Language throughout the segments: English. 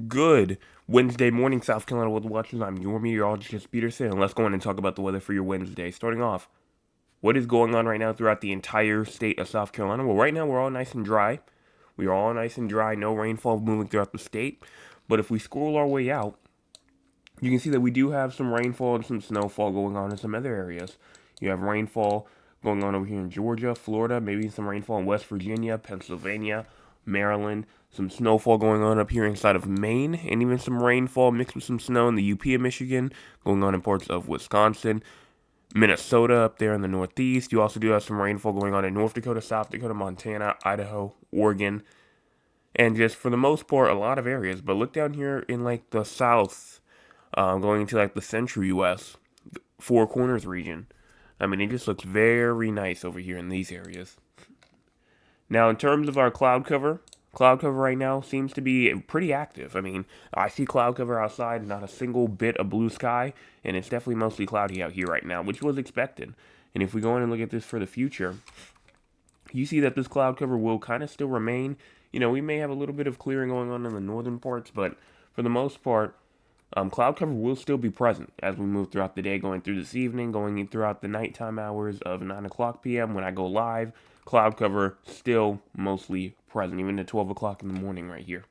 Good Wednesday morning, South Carolina Weather Watchers. I'm your meteorologist, Peterson, and let's go in and talk about the weather for your Wednesday. Starting off, what is going on right now throughout the entire state of South Carolina? Well, right now we're all nice and dry. We are all nice and dry, no rainfall moving throughout the state. But if we scroll our way out, you can see that we do have some rainfall and some snowfall going on in some other areas. You have rainfall going on over here in Georgia, Florida, maybe some rainfall in West Virginia, Pennsylvania, Maryland, some snowfall going on up here inside of Maine, and even some rainfall mixed with some snow in the UP of Michigan, going on in parts of Wisconsin, Minnesota up there in the Northeast. You also do have some rainfall going on in North Dakota, South Dakota, Montana, Idaho, Oregon, and just for the most part, a lot of areas. But look down here in like the South, going into like the central U.S., Four Corners region. I mean, it just looks very nice over here in these areas. Now, in terms of our cloud cover right now seems to be pretty active. I mean, I see cloud cover outside, not a single bit of blue sky, and it's definitely mostly cloudy out here right now, which was expected. And if we go in and look at this for the future, you see that this cloud cover will kind of still remain. You know, we may have a little bit of clearing going on in the northern parts, but for the most part, cloud cover will still be present as we move throughout the day, going through this evening, going throughout the nighttime hours of 9 o'clock p.m. when I go live. Cloud cover still mostly present, even at 12 o'clock in the morning right here.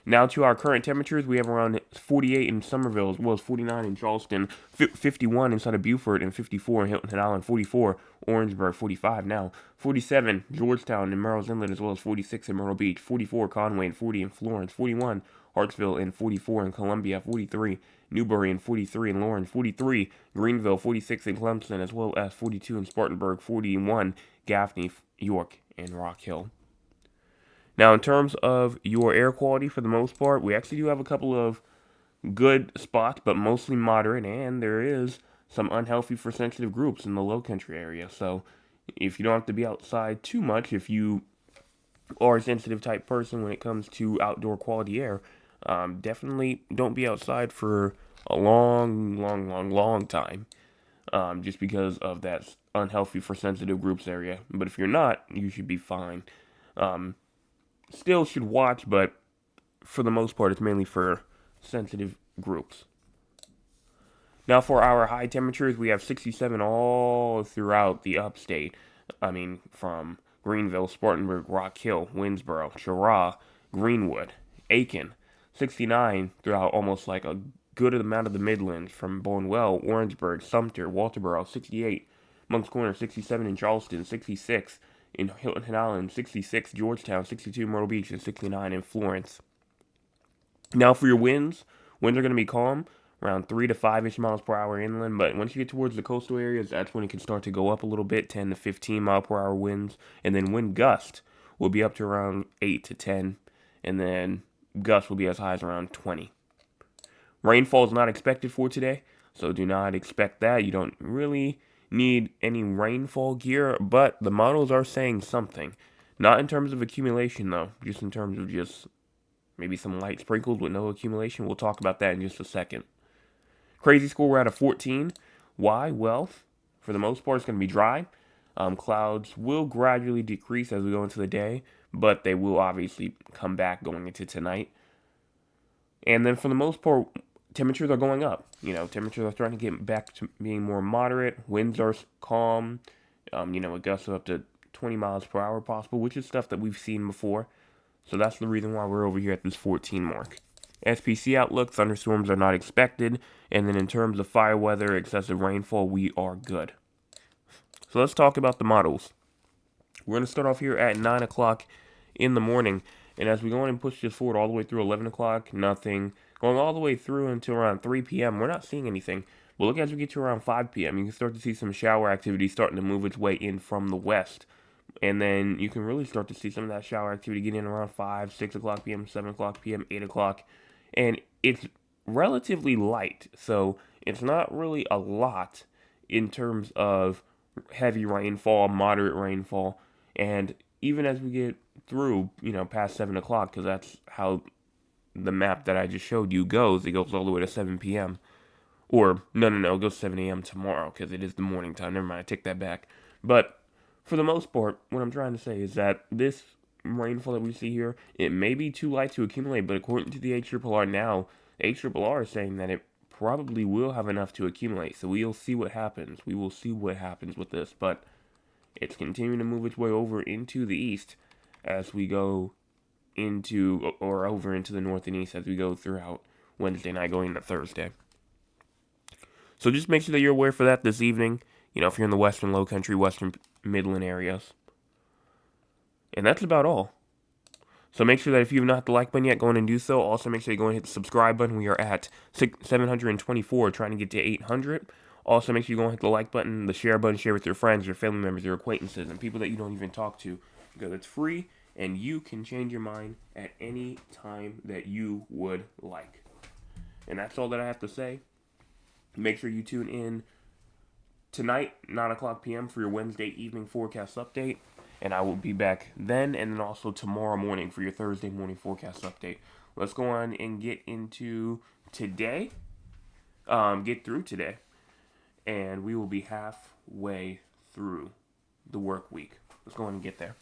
Now to our current temperatures, we have around 48 in Somerville, as well as 49 in Charleston, 51 inside of Beaufort, and 54 in Hilton Head Island, 44 Orangeburg, 45 now, 47 Georgetown and Merrill's Inlet, as well as 46 in Myrtle Beach, 44 Conway, and 40 in Florence, 41 Hartsville, and 44 in Columbia, 43 Newberry, and 43 in Lawrence, 43 Greenville, 46 in Clemson, as well as 42 in Spartanburg, 41 Gaffney, York, and Rock Hill. Now, in terms of your air quality, for the most part, we actually do have a couple of good spots, but mostly moderate, and there is some unhealthy for sensitive groups in the low country area. So, if you don't have to be outside too much, if you are a sensitive type person when it comes to outdoor quality air, definitely don't be outside for a long time, just because of that unhealthy for sensitive groups area. But if you're not, you should be fine. Um, Still should watch, but for the most part, it's mainly for sensitive groups. Now, for our high temperatures, we have 67 all throughout the upstate. I mean, from Greenville, Spartanburg, Rock Hill, Winnsboro, Cheraw, Greenwood, Aiken. 69 throughout almost like a good amount of the Midlands, from Bonewell, Orangeburg, Sumter, Walterboro. 68 Moncks Corner, 67 in Charleston, 66 in Hilton Head Island, 66 Georgetown, 62 Myrtle Beach, and 69 in Florence. Now for your winds are going to be calm, around 3 to 5-ish miles per hour inland, but once you get towards the coastal areas, that's when it can start to go up a little bit, 10 to 15 mile per hour winds, and then wind gust will be up to around 8 to 10, and then gusts will be as high as around 20. Rainfall is not expected for today, so do not expect that. You don't really need any rainfall gear, but the models are saying something. Not in terms of accumulation, though, just in terms of just maybe some light sprinkles with no accumulation. We'll talk about that in just a second. Crazy score, we're at a 14. Why? Well, for the most part, it's going to be dry. Clouds will gradually decrease as we go into the day, but they will obviously come back going into tonight. And then for the most part, temperatures are going up. You know, temperatures are starting to get back to being more moderate. Winds are calm. With gusts of up to 20 miles per hour possible, which is stuff that we've seen before. So that's the reason why we're over here at this 14 mark. SPC outlook, thunderstorms are not expected. And then in terms of fire weather, excessive rainfall, we are good. So let's talk about the models. We're going to start off here at 9 o'clock in the morning. And as we go on and push this forward all the way through 11 o'clock, nothing. Going all the way through until around 3 p.m., we're not seeing anything. But look, as we get to around 5 p.m., you can start to see some shower activity starting to move its way in from the west. And then you can really start to see some of that shower activity get in around 5, 6 o'clock p.m., 7 o'clock p.m., 8 o'clock. And it's relatively light, so it's not really a lot in terms of heavy rainfall, moderate rainfall. And even as we get through, past 7 o'clock, because that's how the map that I just showed you goes. It goes all the way to 7 p.m. Or, no, it goes 7 a.m. tomorrow, because it is the morning time. Never mind, I take that back. But for the most part, what I'm trying to say is that this rainfall that we see here, it may be too light to accumulate, but according to the ARRR now, the ARRR is saying that it probably will have enough to accumulate. So we'll see what happens. We will see what happens with this, but it's continuing to move its way over into the east as we go into, or over into the north and east as we go throughout Wednesday night going into Thursday. So just make sure that you're aware for that this evening. You know, if you're in the western low country, western Midland areas. And that's about all. So make sure that if you have not hit the like button yet, go on and do so. Also, make sure you go and hit the subscribe button. We are at 724, trying to get to 800. Also, make sure you go and hit the like button, the share button, share with your friends, your family members, your acquaintances, and people that you don't even talk to. Because it's free, and you can change your mind at any time that you would like. And that's all that I have to say. Make sure you tune in tonight, 9 o'clock p.m. for your Wednesday evening forecast update. And I will be back then and then also tomorrow morning for your Thursday morning forecast update. Let's go on and get into today. Get through today. And we will be halfway through the work week. Let's go on and get there.